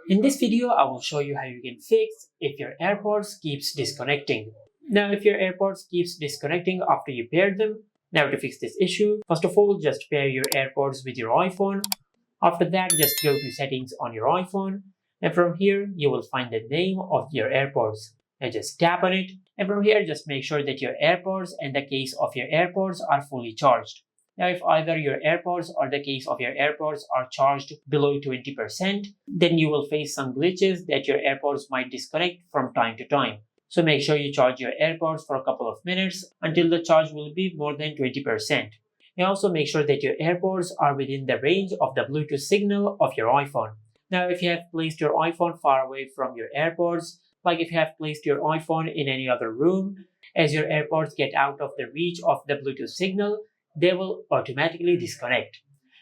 In this video, I will show you how you can fix if your AirPods keeps disconnecting. Now, if your AirPods keeps disconnecting after you pair them, now to fix this issue, first of all, just pair your AirPods with your iPhone. After that, just go to settings on your iPhone, and from here, you will find the name of your AirPods. And just tap on it, and from here, just make sure that your AirPods and the case of your AirPods are fully charged. Now, if either your AirPods or the case of your AirPods are charged below 20%, then you will face some glitches that your AirPods might disconnect from time to time. So make sure you charge your AirPods for a couple of minutes until the charge will be more than 20%. And also make sure that your AirPods are within the range of the Bluetooth signal of your iPhone. Now, if you have placed your iPhone far away from your AirPods, like if you have placed your iPhone in any other room, as your AirPods get out of the reach of the Bluetooth signal, they will automatically disconnect.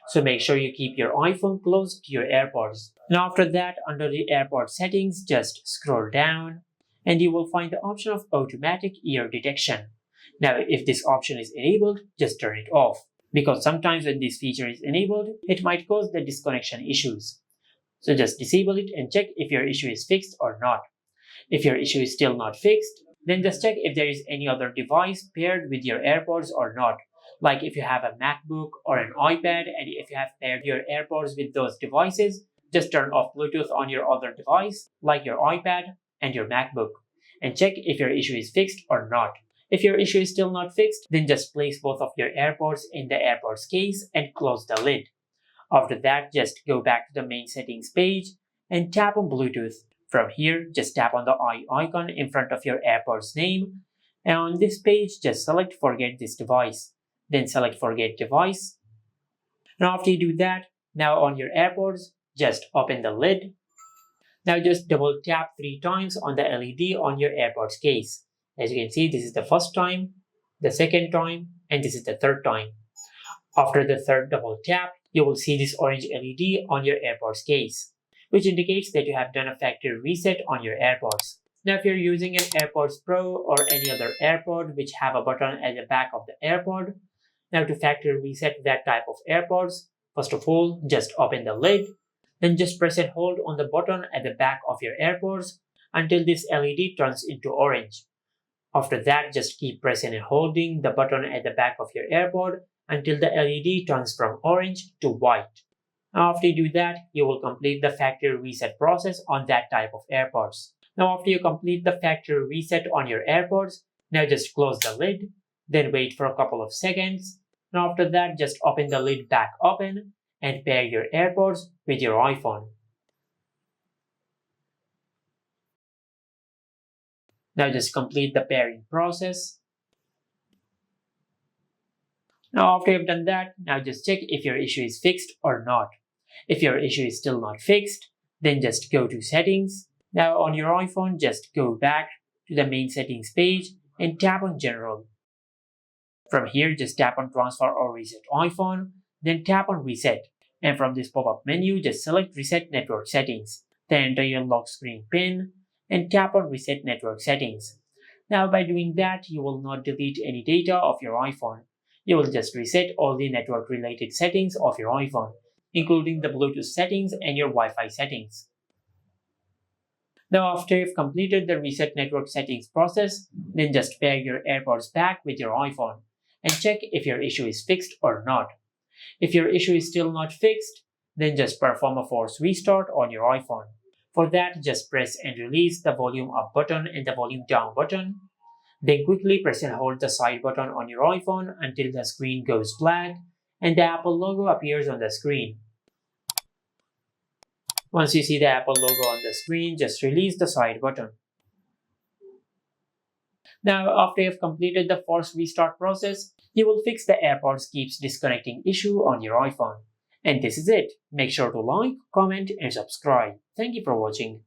So make sure you keep your iPhone close to your AirPods. Now after that, under the AirPod settings, just scroll down and you will find the option of automatic ear detection. Now if this option is enabled, just turn it off, because sometimes when this feature is enabled, it might cause the disconnection issues. So just disable it and check if your issue is fixed or not. If your issue is still not fixed, then just check if there is any other device paired with your AirPods or not. Like if you have a MacBook or an iPad, and if you have paired your AirPods with those devices, just turn off Bluetooth on your other device, like your iPad and your MacBook, and check if your issue is fixed or not. If your issue is still not fixed, then just place both of your AirPods in the AirPods case and close the lid. After that, just go back to the main settings page and tap on Bluetooth. From here, just tap on the eye icon in front of your AirPods name, and on this page, just select Forget this device. Then select Forget Device. Now after you do that, now on your AirPods, just open the lid. Now just double tap 3 times on the LED on your AirPods case. As you can see, this is the first time, the second time, and this is the third time. After the third double tap, you will see this orange LED on your AirPods case, which indicates that you have done a factory reset on your AirPods. Now if you're using an AirPods Pro or any other AirPod which have a button at the back of the AirPod, now to factory reset that type of AirPods, first of all, just open the lid, then just press and hold on the button at the back of your AirPods until this LED turns into orange. After that, just keep pressing and holding the button at the back of your AirPod until the LED turns from orange to white. Now after you do that, you will complete the factory reset process on that type of AirPods. Now after you complete the factory reset on your AirPods, now just close the lid, then wait for a couple of seconds. Now after that, just open the lid back open and pair your AirPods with your iPhone. Now just complete the pairing process. Now after you've done that, now just check if your issue is fixed or not. If your issue is still not fixed, then just go to settings. Now on your iPhone, just go back to the main settings page and tap on General. From here, just tap on Transfer or Reset iPhone, then tap on Reset. And from this pop-up menu, just select Reset Network Settings. Then enter your lock screen PIN and tap on Reset Network Settings. Now by doing that, you will not delete any data of your iPhone. You will just reset all the network-related settings of your iPhone, including the Bluetooth settings and your Wi-Fi settings. Now after you've completed the Reset Network Settings process, then just pair your AirPods back with your iPhone and check if your issue is fixed or not. If your issue is still not fixed, then just perform a force restart on your iPhone. For that, just press and release the volume up button and the volume down button. Then quickly press and hold the side button on your iPhone until the screen goes black and the Apple logo appears on the screen. Once you see the Apple logo on the screen, just release the side button. Now, after you've completed the force restart process, you will fix the AirPods keeps disconnecting issue on your iPhone. And this is it. Make sure to like, comment, and subscribe. Thank you for watching.